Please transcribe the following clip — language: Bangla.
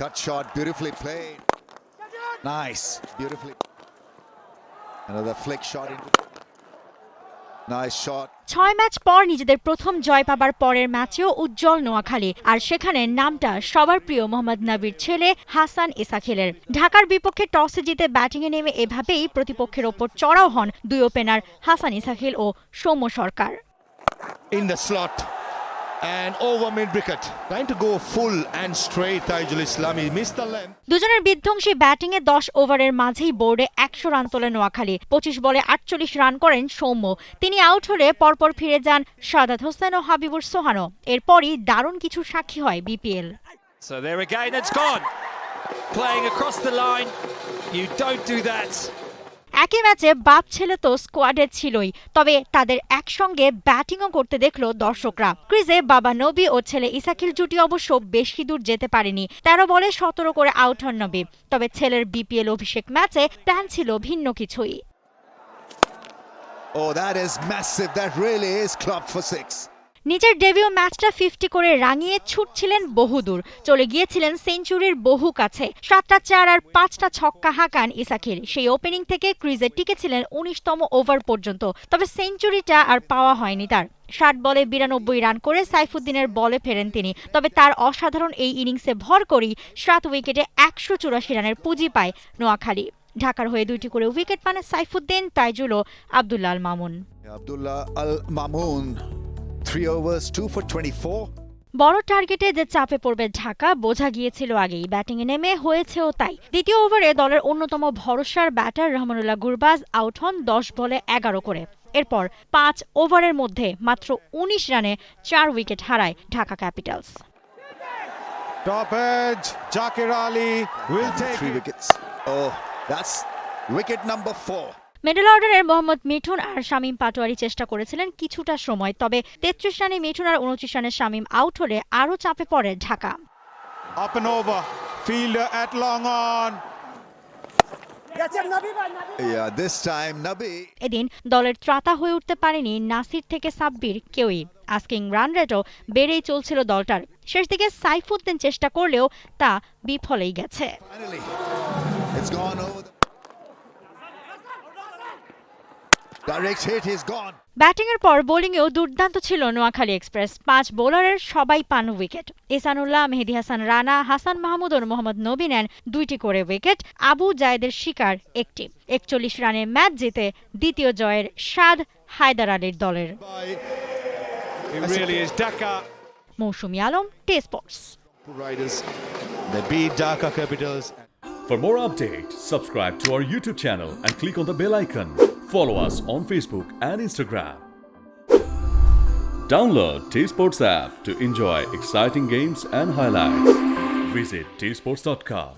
Cut shot, beautifully played. Nice, beautifully. Another flick shot into. Nice shot. 6 match পর নিজেদের প্রথম জয় পাবার পরের ম্যাচেও উজ্জ্বল নোয়াখালী, আর সেখানে নামটা সবার প্রিয় মোহাম্মদ নবীর ছেলে হাসান ইসাখিলের। ঢাকার বিপক্ষে টসে জিতে ব্যাটিংয়ে নেমে এভাবেই প্রতিপক্ষের ওপর চড়াও হন দুই ওপেনার হাসান ইসাখিল ও Soumya Sarkar. In the slot and over mid wicket, trying to go full and straight. Taijul Islam, he missed the length. দুজনের বিধ্বংসী ব্যাটিংয়ে 10 ওভারের মাঝেই বোর্ডে 100 রান তোলে নোয়াখালী। 25 বলে 48 রান করেন সৌম্য। তিনি আউট হলে পরপর ফিরে যান সাদাত হোসেন ও হাবিবুর সোহানো। এরপরই দারুণ কিছু সাক্ষী হয় BPL. So there again, it's gone. Playing across the line, you don't do that. একই ম্যাচে বাপ ছেলে তো স্কোয়াডে ছিলই, তবে তাদের একসঙ্গে ব্যাটিংও করতে দেখল দর্শকরা। ক্রিজে বাবা নবী ও ছেলে ইসাখিল জুটি অবশ্য বেশি দূর যেতে পারেনি। 13 বলে 17 করে আউট হন নবী। তবে ছেলের বিপিএল অভিষেক ম্যাচে প্ল্যান ছিল ভিন্ন কিছুই। Oh, that is massive. That really is club for 6. নিজের ডেবিউ ম্যাচটা 50 করে রাঙিয়ে ছুটছিলেন বহুদূর, চলে গিয়েছিলেন সেঞ্চুরির বহু কাছে। 7টা 4 আর 5টা ছক্কা হাঁকান ইসাখিল। সেই ওপেনিং থেকে ক্রিজে টিকেছিলেন 19তম ওভার পর্যন্ত, তবে সেঞ্চুরিটা আর পাওয়া হয়নি তার। 60 বলে 92 রান করে সাইফুদ্দিনের বলে ফেরেন তিনি। তবে তার অসাধারণ এই ইনিংসে ভর করেই 7 উইকেটে 184 রানের পুঁজি পায় নোয়াখালী। ঢাকার হয়ে 2টি করে উইকেট পান সাইফুদ্দিন, তাইজুল ও Abdullah Al Mamun. Abdullah Al Mamoon, 3 overs, 2 for 24. বড় টার্গেটে যে চাপে পড়বে ঢাকা বোঝা গিয়েছিল আগেই, ব্যাটিংয়ে নেমে হয়েছেও তাই। দ্বিতীয় ওভারে দলের অন্যতম ভরসার ব্যাটার রহমানুল্লাহ গুরবাজ আউট হন 10 বলে 11 করে। এরপর 5 ওভারের মধ্যে মাত্র 19 রানে 4 উইকেট হারায় Dhaka Capitals. Top edge, Jakir Ali will take 3 wickets. Oh, that's wicket number 4. Middle অর্ডারের মোহাম্মদ মিঠুন আর শামীম পাটোয়ারি চেষ্টা করেছিলেন কিছুটা সময়, তবে 33 রানে মিঠুন আর 29 রানে শামীম আউট হলে আরও চাপে পড়ে Dhaka. up and over. Fielder at long on. Yeah, this time Nabi. এদিন দলের ত্রাতা হয়ে উঠতে পারেনি নাসির থেকে সাব্বির কেউই। আস্কিং রান রেটও বেড়েই চলছিল দলটার। শেষ দিকে সাইফুদ্দিন চেষ্টা করলেও তা বিফলেই গেছে। Finally, it's gone over the direct hit. He's gone. ব্যাটিংয়ের পর বোলিংয়েও দুর্দান্ত ছিল নোয়াখালী এক্সপ্রেস। 5 বোলারের সবাই পান উইকেট। এহসানুল্লাহ, মেহেদী হাসান রানা, হাসান মাহমুদ ও মোহাম্মদ নবী নেন 2টি করে উইকেট। আবু জায়েদের শিকার 1টি। 41 রানে ম্যাচ জিতে দ্বিতীয় জয়ের স্বাদ হায়দার আলীর দলের। It really is Dhaka. Mousumi Alam, T Sports. Riders, they beat Dhaka Capitals. For more updates, subscribe to our YouTube channel and click on the bell icon. Follow us on Facebook and Instagram. Download T-Sports app to enjoy exciting games and highlights. Visit tsports.com.